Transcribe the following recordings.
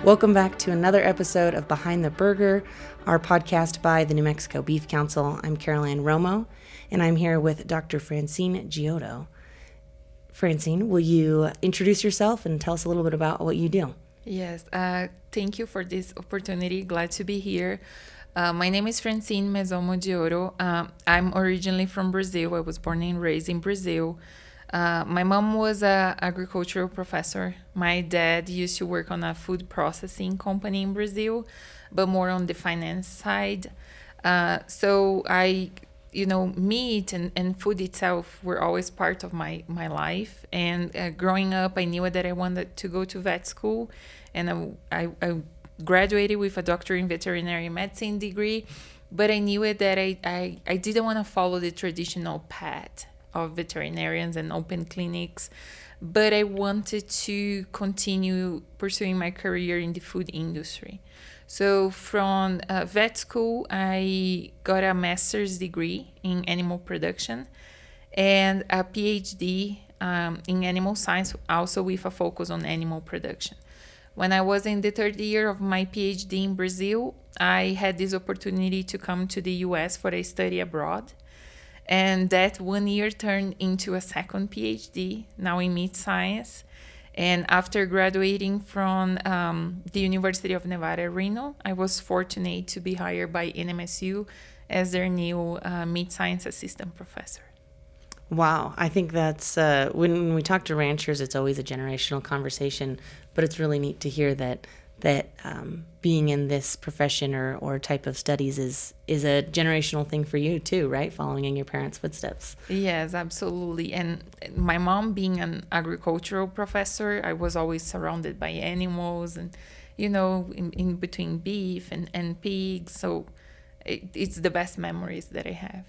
Welcome back to another episode of Behind the Burger, our podcast by the New Mexico Beef Council. I'm Caroline Romo, and I'm here with Dr. Francine Giotto. Francine, will you introduce yourself and tell us a little bit about what you do? Yes, thank you for this opportunity. Glad to be here. My name is Francine Giotto. I'm originally from Brazil. I was born and raised in Brazil. My mom was an agricultural professor. My dad used to work on a food processing company in Brazil, but more on the finance side. Meat and food itself were always part of my life. And growing up, I knew that I wanted to go to vet school. And I graduated with a doctorate in veterinary medicine degree. But I knew that I didn't want to follow the traditional path of veterinarians and open clinics, but I wanted to continue pursuing my career in the food industry. So from vet school, I got a master's degree in animal production and a PhD in animal science, also with a focus on animal production. When I was in the third year of my PhD in Brazil, I had this opportunity to come to the US for a study abroad. And that 1 year turned into a second PhD, now in meat science. And after graduating from the University of Nevada, Reno, I was fortunate to be hired by NMSU as their new meat science assistant professor. Wow, I think that's, when we talk to ranchers, it's always a generational conversation, but it's really neat to hear that being in this profession or type of studies is a generational thing for you too, right? Following in your parents' footsteps. Yes, absolutely. And my mom being an agricultural professor, I was always surrounded by animals and, in between beef and pigs. So it's the best memories that I have.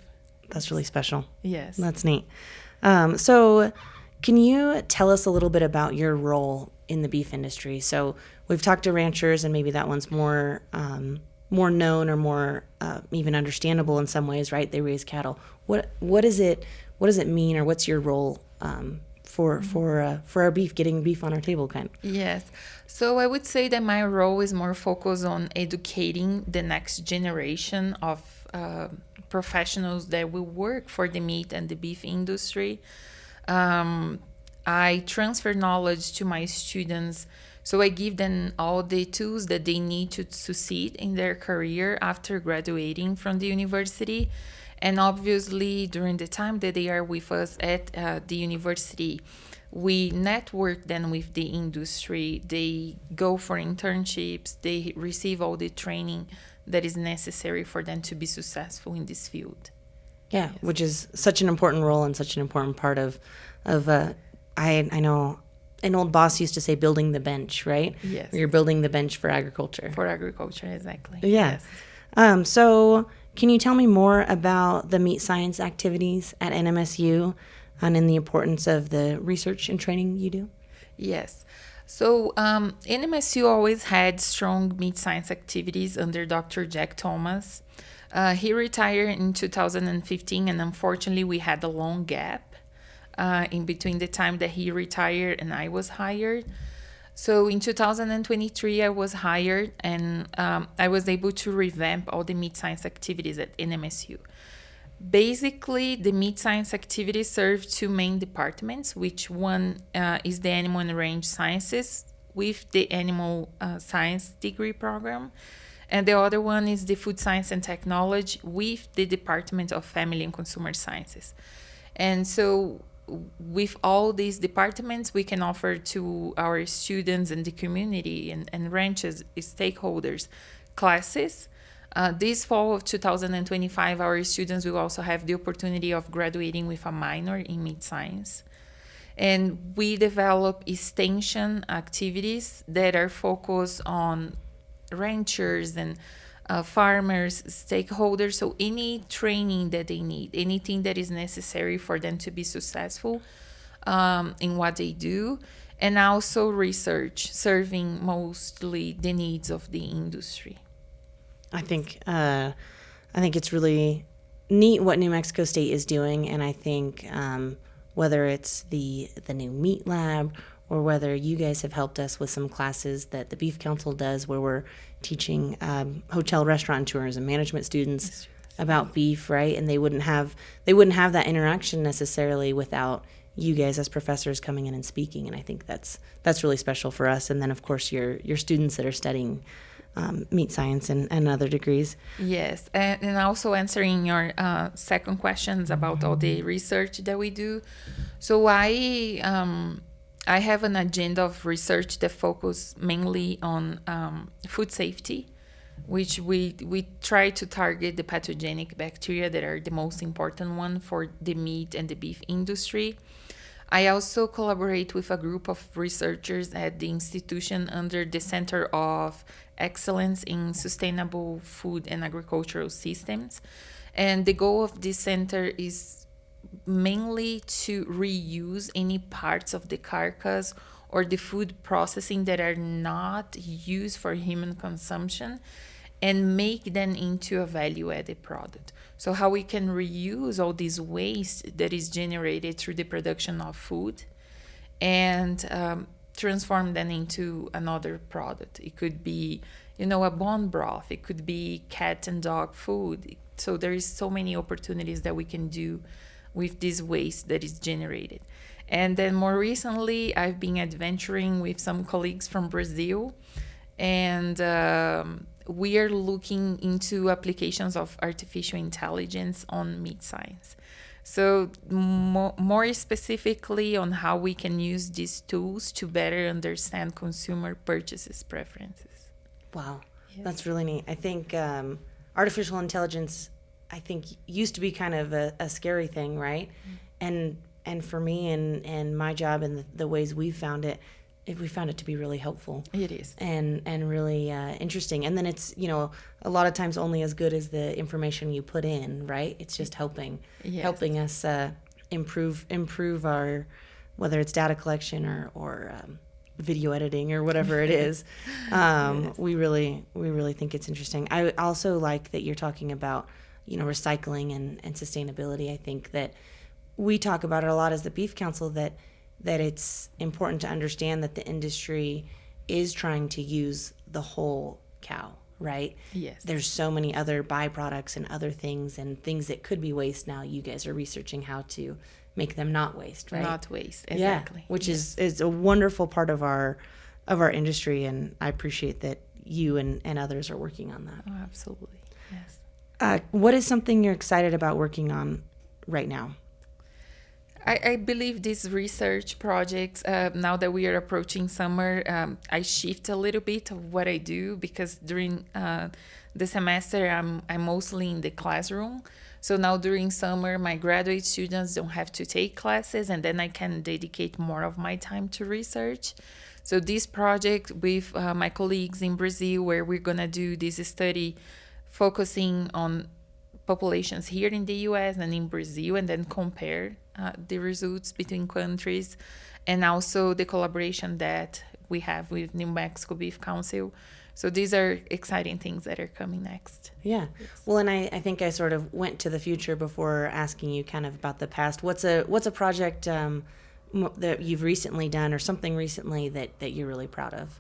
That's really special. Yes. That's neat. So can you tell us a little bit about your role in the beef industry? So we've talked to ranchers, and maybe that one's more known or more even understandable in some ways, right? They raise cattle. What does it mean, or what's your role for our beef, getting beef on our table, kind of? Yes. So I would say that my role is more focused on educating the next generation of professionals that will work for the meat and the beef industry. I transfer knowledge to my students, so I give them all the tools that they need to succeed in their career after graduating from the university. And obviously, during the time that they are with us at the university, we network them with the industry. They go for internships, they receive all the training that is necessary for them to be successful in this field. Yeah, yes. Which is such an important role and such an important part of I know an old boss used to say building the bench, right? Yes. You're building the bench for agriculture. For agriculture, exactly. Yeah. Yes. So can you tell me more about the meat science activities at NMSU and in the importance of the research and training you do? Yes. So NMSU always had strong meat science activities under Dr. Jack Thomas. He retired in 2015, and unfortunately we had a long gap in between the time that he retired and I was hired. So in 2023, I was hired, and I was able to revamp all the meat science activities at NMSU. Basically, the meat science activities serve two main departments, which one is the animal and range sciences with the animal science degree program. And the other one is the food science and technology with the Department of Family and Consumer Sciences. And so with all these departments, we can offer to our students and the community and ranches, stakeholders, classes. This fall of 2025, our students will also have the opportunity of graduating with a minor in meat science. And we develop extension activities that are focused on ranchers and farmers, stakeholders. So any training that they need, anything that is necessary for them to be successful in what they do, and also research, serving mostly the needs of the industry. I think it's really neat what New Mexico State is doing, and I think whether it's the new meat lab or whether you guys have helped us with some classes that the Beef Council does where we're teaching hotel restaurateurs and management students about beef, right? And they wouldn't have that interaction necessarily without you guys as professors coming in and speaking. And I think that's really special for us. And then of course your students that are studying meat science and other degrees. Yes, and also answering your second questions about all the research that we do. So I have an agenda of research that focus mainly on food safety, which we try to target the pathogenic bacteria that are the most important one for the meat and the beef industry. I also collaborate with a group of researchers at the institution under the Center of Excellence in Sustainable Food and Agricultural Systems. And the goal of this center is mainly to reuse any parts of the carcass or the food processing that are not used for human consumption and make them into a value-added product. So how we can reuse all this waste that is generated through the production of food and transform them into another product. It could be, a bone broth. It could be cat and dog food. So there is so many opportunities that we can do with this waste that is generated. And then more recently, I've been adventuring with some colleagues from Brazil, and we are looking into applications of artificial intelligence on meat science. So more specifically on how we can use these tools to better understand consumer purchases preferences. Wow, yes. That's really neat. I think artificial intelligence, used to be kind of a scary thing, right? Mm-hmm. And for me and my job and the ways we found it to be really helpful. It is. And really interesting. And then it's, a lot of times only as good as the information you put in, right? It's just helping us improve our, whether it's data collection or video editing or whatever it is. Yes. We really think it's interesting. I also like that you're talking about, recycling and sustainability. I think that we talk about it a lot as the Beef Council that it's important to understand that the industry is trying to use the whole cow, right? Yes. There's so many other byproducts and other things and things that could be waste now. You guys are researching how to make them not waste, right? Not waste, exactly. Yeah, which is a wonderful part of our industry, and I appreciate that you and others are working on that. Oh, absolutely, yes. What is something you're excited about working on right now? I believe these research projects, now that we are approaching summer, I shift a little bit of what I do because during the semester I'm mostly in the classroom. So now during summer, my graduate students don't have to take classes, and then I can dedicate more of my time to research. So this project with my colleagues in Brazil, where we're going to do this study focusing on populations here in the US and in Brazil, and then compare the results between countries, and also the collaboration that we have with New Mexico Beef Council. So these are exciting things that are coming next. Yeah. Yes. Well, and I think I sort of went to the future before asking you kind of about the past. What's a project that you've recently done or something recently that you're really proud of?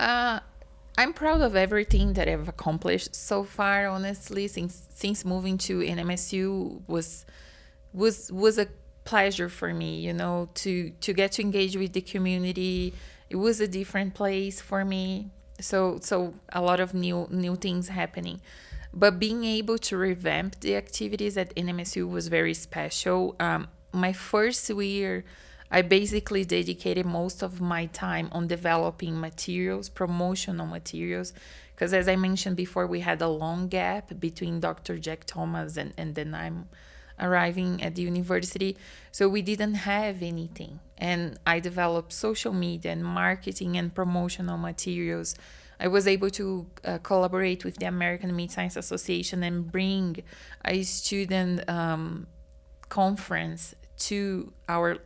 I'm proud of everything that I've accomplished so far, honestly, since moving to NMSU was a pleasure for me, to get to engage with the community. It was a different place for me. So a lot of new things happening. But being able to revamp the activities at NMSU was very special. My first year, I basically dedicated most of my time on developing materials, promotional materials, because as I mentioned before, we had a long gap between Dr. Jack Thomas and then I'm arriving at the university. So we didn't have anything. And I developed social media and marketing and promotional materials. I was able to collaborate with the American Meat Science Association and bring a student conference to our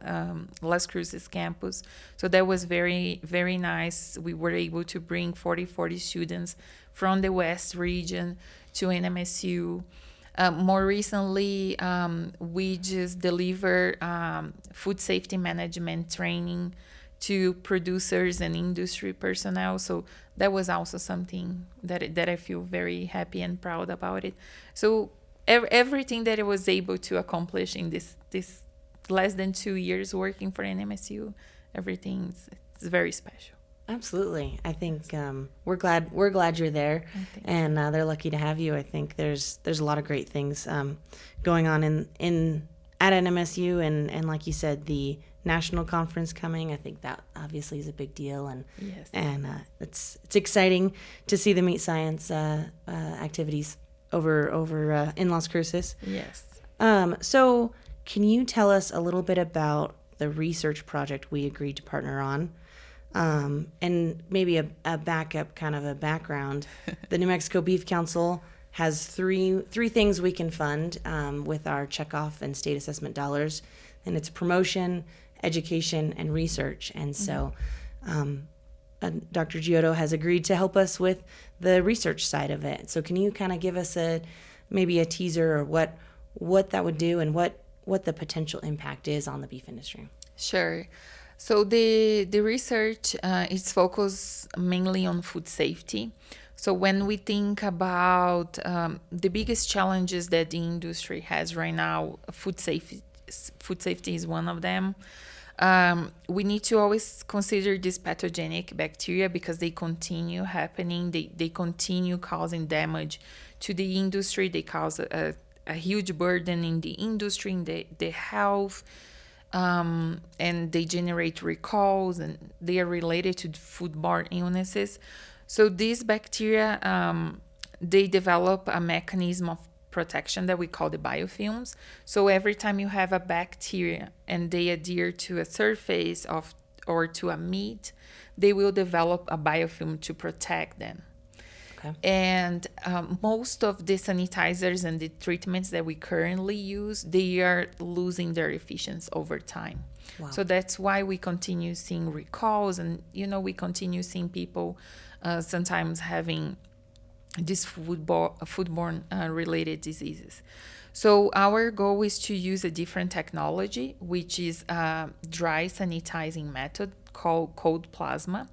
Las Cruces campus. So that was very, very nice. We were able to bring 40 students from the West region to NMSU. More recently, we just delivered food safety management training to producers and industry personnel. So that was also something that I feel very happy and proud about it. So everything that I was able to accomplish in this less than 2 years working for an MSU, everything is very special. Absolutely. I think we're glad you're there, and they're lucky to have you. I think there's a lot of great things going on in at NMSU, and like you said, the national conference coming. I think that obviously is a big deal, and Yes. it's exciting to see the meat science activities over in Las Cruces. Yes. So can you tell us a little bit about the research project we agreed to partner on? And maybe a backup, kind of a background. The New Mexico Beef Council has three things we can fund with our checkoff and state assessment dollars, and it's promotion, education, and research. And so Dr. Giotto has agreed to help us with the research side of it. So can you kind of give us maybe a teaser, or what that would do, and what the potential impact is on the beef industry? Sure. So the research is focused mainly on food safety. So when we think about the biggest challenges that the industry has right now, food safety is one of them. We need to always consider these pathogenic bacteria because they continue happening. They continue causing damage to the industry. They cause a huge burden in the industry, in the health. And they generate recalls, and they are related to foodborne illnesses. So these bacteria, they develop a mechanism of protection that we call the biofilms. So every time you have a bacteria and they adhere to a surface or to a meat, they will develop a biofilm to protect them. Okay. And most of the sanitizers and the treatments that we currently use, they are losing their efficiency over time. Wow. So that's why we continue seeing recalls, and we continue seeing people sometimes having these foodborne related diseases. So our goal is to use a different technology, which is a dry sanitizing method called cold plasma.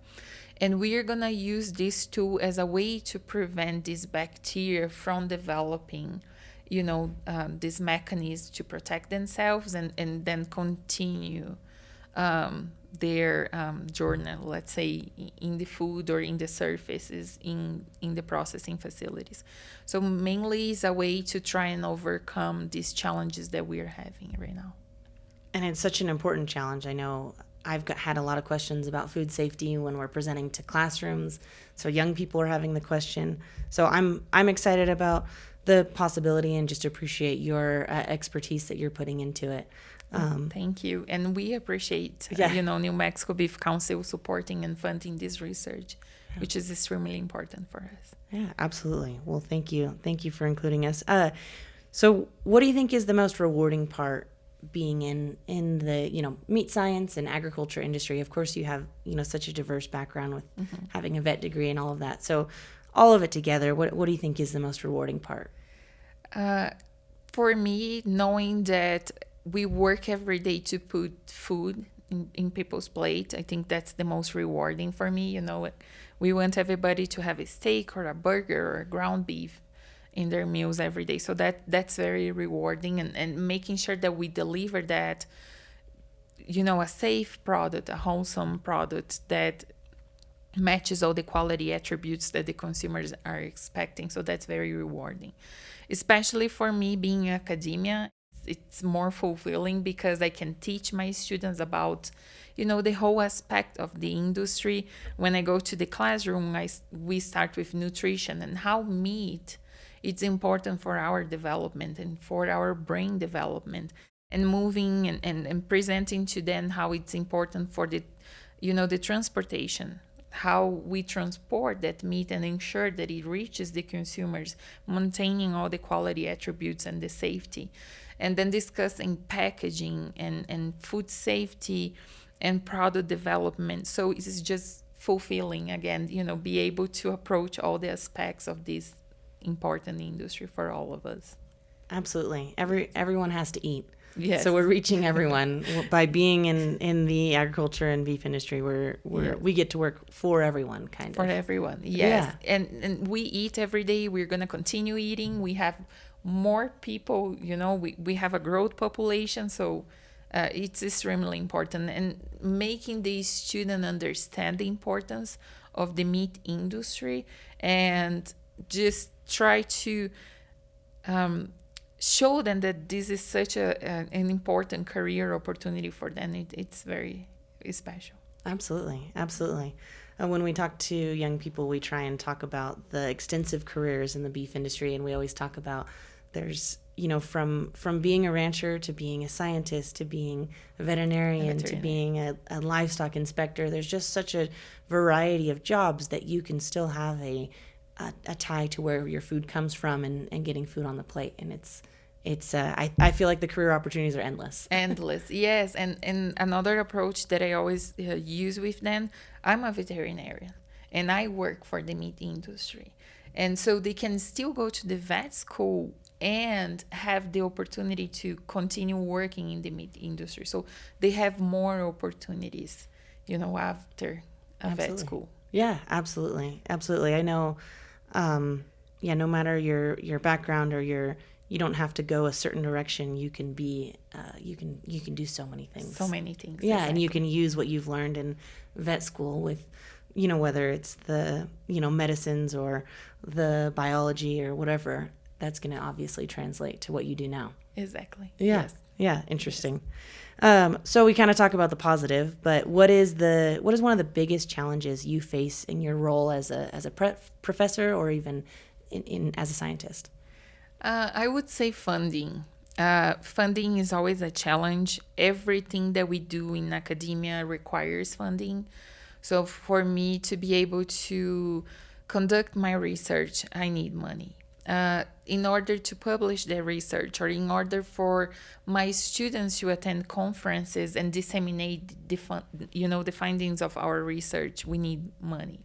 And we are going to use this tool as a way to prevent these bacteria from developing, this mechanism to protect themselves and then continue their journey, let's say, in the food or in the surfaces in the processing facilities. So mainly is a way to try and overcome these challenges that we are having right now. And it's such an important challenge. I know I've had a lot of questions about food safety when we're presenting to classrooms. So young people are having the question. So I'm excited about the possibility and just appreciate your expertise that you're putting into it. Thank you. And we appreciate, New Mexico Beef Council supporting and funding this research, which is extremely important for us. Yeah, absolutely. Well, thank you. Thank you for including us. So what do you think is the most rewarding part being in the meat science and agriculture industry? Of course, you have such a diverse background with having a vet degree and all of that. So all of it together, what do you think is the most rewarding part? For me, knowing that we work every day to put food in people's plate, I think that's the most rewarding for me. We want everybody to have a steak or a burger or ground beef in their meals every day. So that's very rewarding, and making sure that we deliver that, a safe product, a wholesome product that matches all the quality attributes that the consumers are expecting. So that's very rewarding. Especially for me being in academia, it's more fulfilling because I can teach my students about, the whole aspect of the industry. When I go to the classroom, we start with nutrition and how meat it's important for our development and for our brain development, and moving and presenting to them how it's important for the transportation, how we transport that meat and ensure that it reaches the consumers, maintaining all the quality attributes and the safety. And then discussing packaging and food safety and product development. So it's just fulfilling, again, be able to approach all the aspects of this important industry for all of us. Absolutely. Everyone has to eat. Yes. So we're reaching everyone by being in the agriculture and beef industry. We get to work for everyone, kind For of. everyone, yes. Yeah. And we eat every day. We're going to continue eating. We have more people, we have a growth population. So it's extremely important. And making the student understand the importance of the meat industry and just try to show them that this is such an important career opportunity for them. It's very special. Absolutely. Absolutely. When we talk to young people, we try and talk about the extensive careers in the beef industry. And we always talk about there's, from being a rancher to being a scientist to being a veterinarian to being a livestock inspector. There's just such a variety of jobs that you can still have a tie to where your food comes from and getting food on the plate. And I feel like the career opportunities are endless. Endless, yes. And another approach that I always use with them, I'm a veterinarian and I work for the meat industry. And so they can still go to the vet school and have the opportunity to continue working in the meat industry. So they have more opportunities, after a vet school. Yeah, absolutely. Absolutely. I know, no matter your background or you don't have to go a certain direction. You can be, you can do so many things. So many things. Yeah, exactly. and you can use what you've learned in vet school with, whether it's the, medicines or the biology or whatever. That's going to obviously translate to what you do now. Exactly. Yeah. Yes. Yeah. Interesting. Yes. So we kind of talk about the positive, but what is one of the biggest challenges you face in your role as a professor or even in as a scientist? I would say funding. Funding is always a challenge. Everything that we do in academia requires funding. So for me to be able to conduct my research, I need money. In order to publish their research or in order for my students to attend conferences and disseminate the findings of our research, we need money.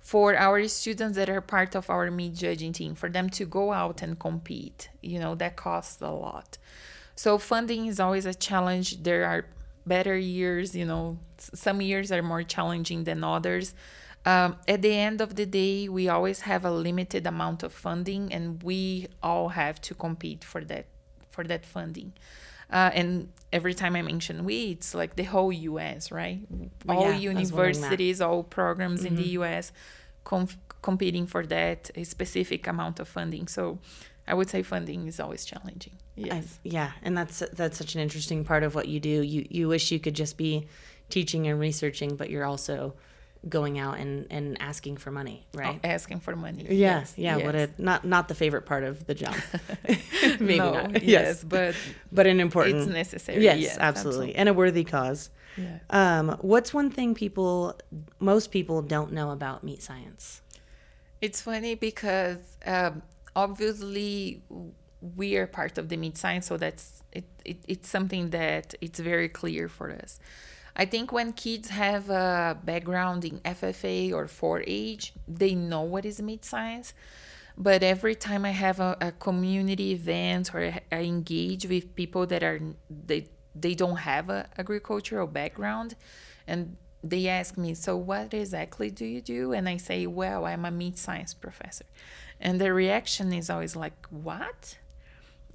For our students that are part of our meat judging team, for them to go out and compete, that costs a lot. So funding is always a challenge. There are better years, some years are more challenging than others. At the end of the day, we always have a limited amount of funding, and we all have to compete for that funding. And every time I mention we, it's like the whole U.S., right? All universities, all programs in the U.S. Competing for that a specific amount of funding. So I would say funding is always challenging. Yes. And that's such an interesting part of what you do. You wish you could just be teaching and researching, but you're also going out and asking for money, right? Asking for money. Yeah. Yes. Yeah. Yes. Not the favorite part of the job. Maybe no, not. Yes, but an important. It's necessary. Yes, absolutely. And a worthy cause. Yeah. What's one thing most people don't know about meat science? It's funny because obviously we are part of the meat science, so that's it's something that it's very clear for us. I think when kids have a background in FFA or 4-H, they know what is meat science. But every time I have a community event or I engage with people that they don't have a agricultural background, and they ask me, so what exactly do you do? And I say, well, I'm a meat science professor. And the reaction is always like, what?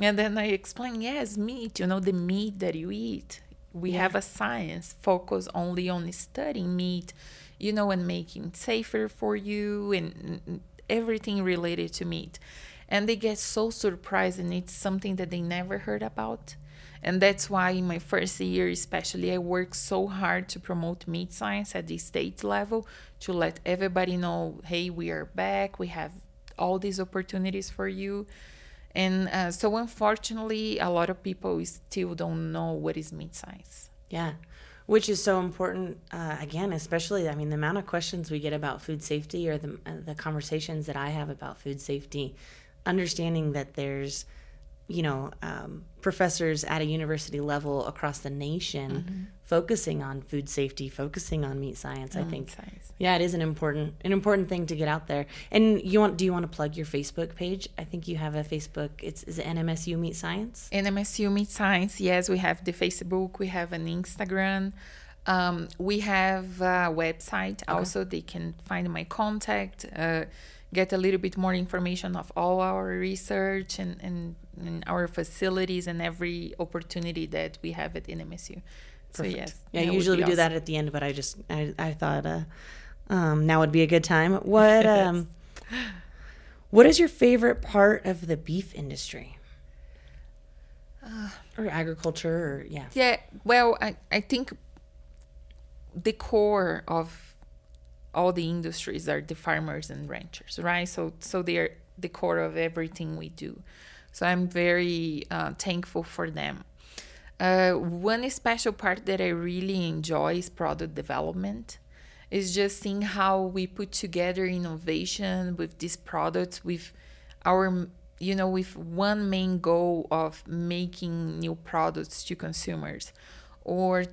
And then I explain, yes, meat, the meat that you eat. We have a science focused only on studying meat, and making it safer for you and everything related to meat. And they get so surprised, and it's something that they never heard about. And that's why in my first year especially, I worked so hard to promote meat science at the state level to let everybody know, hey, we are back. We have all these opportunities for you. And so unfortunately, a lot of people still don't know what is meat science. Yeah, which is so important, again, especially, the amount of questions we get about food safety or the conversations that I have about food safety, understanding that there's, professors at a university level across the nation focusing on food safety, focusing on meat science. I think, Science. yeah, it is an important thing to get out there. And do you want to plug your Facebook page? I think you have a Facebook. Is it NMSU Meat Science? NMSU Meat Science. Yes, we have the Facebook. We have an Instagram. We have a website. Okay. Also, they can find my contact, get a little bit more information of all our research and our facilities and every opportunity that we have at NMSU. So yes. Yeah, usually we do that at the end, but I thought now would be a good time. What what is your favorite part of the beef industry? Or agriculture, or yeah. Yeah, well, I think the core of all the industries are the farmers and ranchers, right? So they are the core of everything we do. So I'm very thankful for them. One special part that I really enjoy is product development. It's just seeing how we put together innovation with these products with our, with one main goal of making new products to consumers or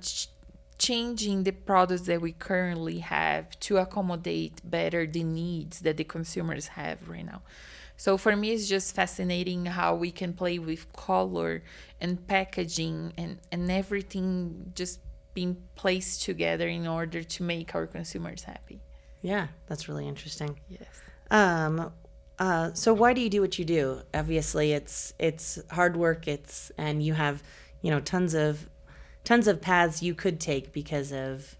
changing the products that we currently have to accommodate better the needs that the consumers have right now. So for me, it's just fascinating how we can play with color and packaging and everything just being placed together in order to make our consumers happy. Yeah, that's really interesting. Yes. So why do you do what you do? Obviously, it's hard work. And you have, tons of paths you could take because of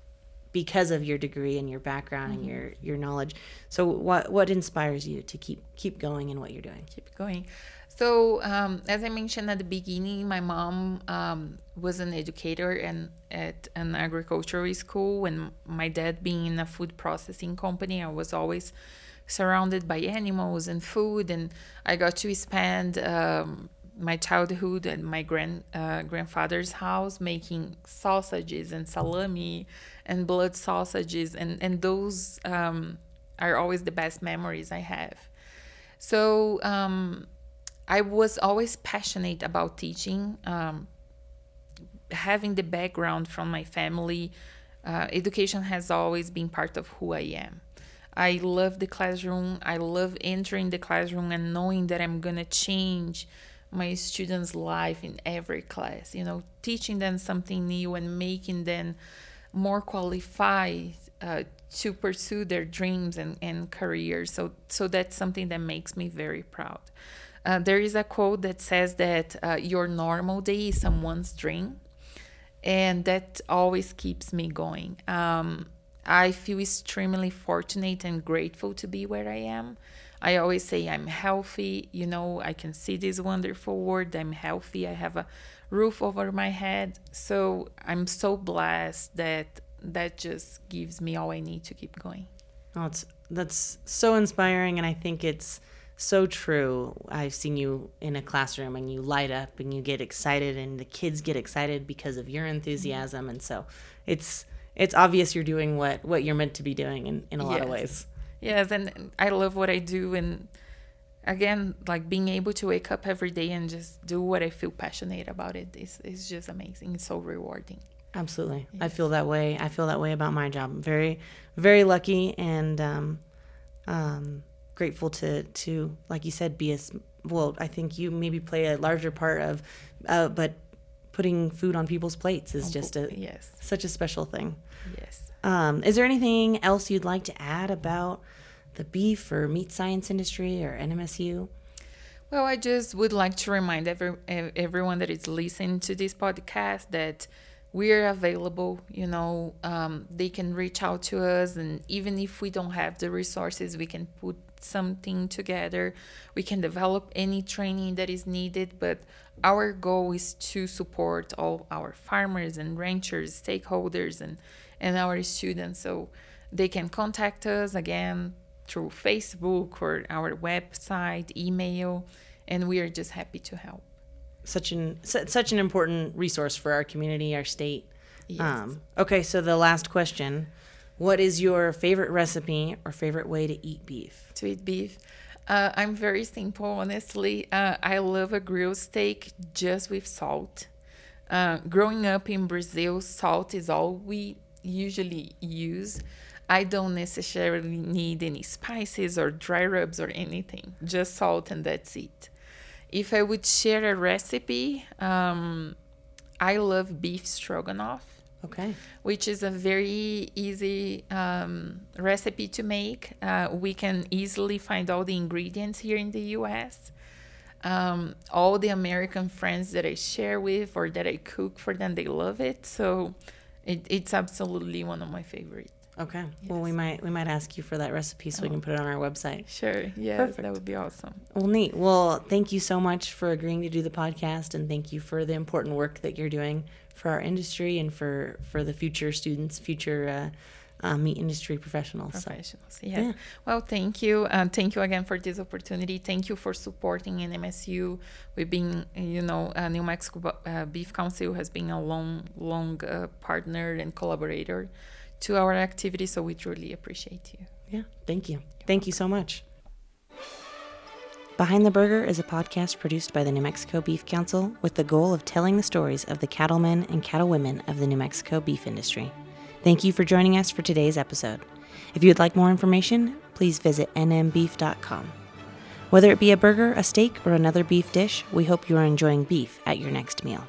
your degree and your background and your knowledge. So what inspires you to keep going in what you're doing? Keep going. So as I mentioned at the beginning, my mom was an educator and at an agricultural school, and my dad being in a food processing company, I was always surrounded by animals and food, and I got to spend my childhood at my grandfather's house making sausages and salami and blood sausages, and those are always the best memories I have. So I was always passionate about teaching. Having the background from my family, education has always been part of who I am. I love the classroom. I love entering the classroom and knowing that I'm going to change my students' life in every class, teaching them something new and making them more qualified to pursue their dreams and careers. So that's something that makes me very proud. There is a quote that says that your normal day is someone's dream, and that always keeps me going. I feel extremely fortunate and grateful to be where I am. I always say I'm healthy. I can see this wonderful world. I'm healthy. I have a roof over my head. So I'm so blessed that just gives me all I need to keep going. Oh, that's so inspiring, and I think it's so true. I've seen you in a classroom and you light up and you get excited, and the kids get excited because of your enthusiasm. And so it's obvious you're doing what you're meant to be doing in a lot of ways. Yes, and I love what I do. And again, like being able to wake up every day and just do what I feel passionate about is just amazing. It's so rewarding. Absolutely. Yes. I feel that way. About my job. I'm very, very lucky and grateful to, like you said, I think you maybe play a larger part of, but putting food on people's plates is just such a special thing. Yes. Is there anything else you'd like to add about the beef or meat science industry or NMSU? Well, I just would like to remind everyone that is listening to this podcast that we're available. They can reach out to us, and even if we don't have the resources, we can put something together. We can develop any training that is needed, but our goal is to support all our farmers and ranchers, stakeholders, and our students. So they can contact us again through Facebook or our website, email, and we are just happy to help. Such an important resource for our community, our state. Yes. Okay, so the last question. What is your favorite recipe or favorite way to eat beef? To eat beef? I'm very simple, honestly. I love a grilled steak just with salt. Growing up in Brazil, salt is all we usually use. I don't necessarily need any spices or dry rubs or anything, just salt and that's it. If I would share a recipe, I love beef stroganoff. Okay. Which is a very easy recipe to make. We can easily find all the ingredients here in the US. All the American friends that I share with or that I cook for them, they love it. So it's absolutely one of my favorites. Okay. Yes. Well, we might ask you for that recipe so we can put it on our website. Sure. Yeah, Perfect. that would be awesome. Well, neat. Well, thank you so much for agreeing to do the podcast, and thank you for the important work that you're doing for our industry and for the future students, future meat industry professionals. Yes. Yeah. Well, thank you. Thank you again for this opportunity. Thank you for supporting NMSU. We've been, New Mexico Beef Council has been a long partner and collaborator to our activity, so we truly appreciate you. Yeah, thank you. Thank you so much. Behind the Burger is a podcast produced by the New Mexico Beef Council with the goal of telling the stories of the cattlemen and cattlewomen of the New Mexico beef industry. Thank you for joining us for today's episode. If you would like more information, please visit nmbeef.com. Whether it be a burger, a steak, or another beef dish, we hope you are enjoying beef at your next meal.